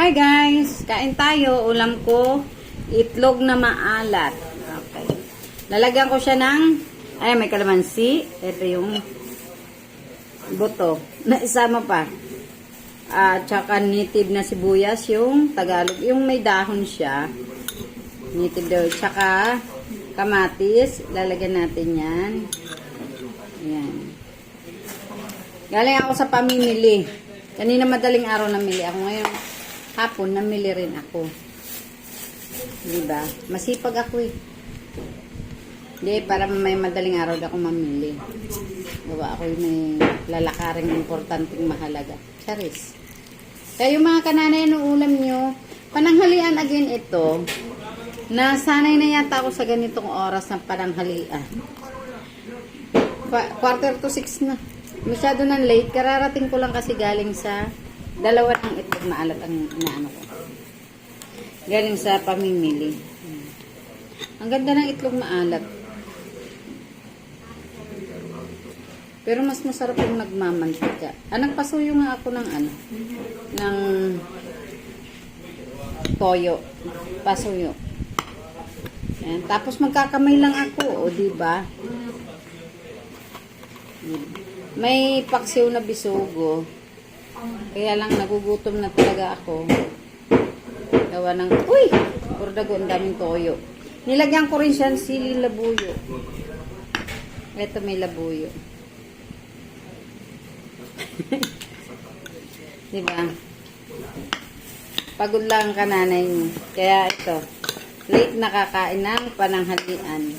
Hi guys! Kain tayo. Ulam ko, itlog na maalat. Okay. Lalagyan ko siya ng, ay may kalamansi. Ito yung buto. Naisama pa. At saka native na sibuyas, yung Tagalog. Yung may dahon siya. Native daw. Tsaka kamatis. Lalagyan natin yan. Ayan. Galing ako sa pamimili. Kanina madaling araw namili ako. Ngayon, hapon namili rin ako. Diba? Masipag ako eh. Hindi, para may madaling araw na ako mamili. Diba? Ako yung may lalakaring importanteng mahalaga. Charis. Kaya yung mga kananay ng ulam nyo, pananghalian again ito, nasanay na yata ako sa ganitong oras ng pananghalian. 5:45 na. Masyado nang late. Kararating ko lang kasi galing sa dalawa ng itlog maalat ang inaano ko. Galing sa pamimili. Ang ganda ng itlog maalat. Pero mas masarap yung nagmamantika. Nagpasuyo nga ako ng ng toyo. Pasuyo. Ayan. Tapos magkakamay lang ako. O diba? May paksiw na bisugo. Kaya lang nagugutom na talaga ako. Gawa ng, uy! Purdago, ang daming toyo. Nilagyan ko rin siya ng sili labuyo. Ito may labuyo. Diba? Pagod lang ang kananay niyo. Kaya ito, late nakakain ng pananghalian.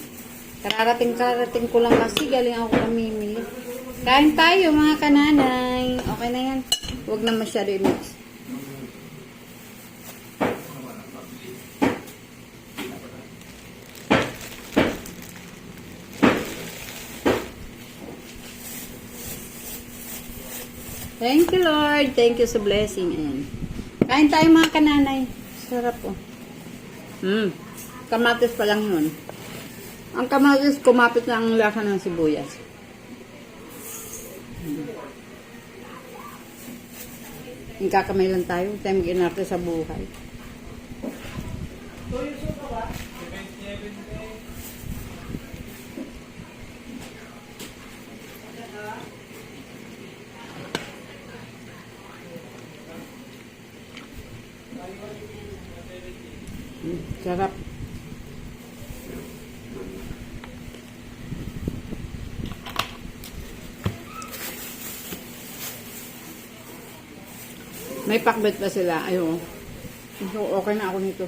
Kararating ko lang kasi galing ako namimili. Kain tayo mga kananay. Okay na yan. Huwag na masyado i-mix. Thank you Lord. Thank you sa blessing. Ayan. Kain tayo mga kananay. Sarap po. Kamatis pa lang yun. Ang kamatis kumapit na ang lasa ng sibuyas. Yung kakamay lang tayo. Tayo mag-inarte sa buhay. Sarap. May pakbet pa sila. Ayun. So, okay na ako nito.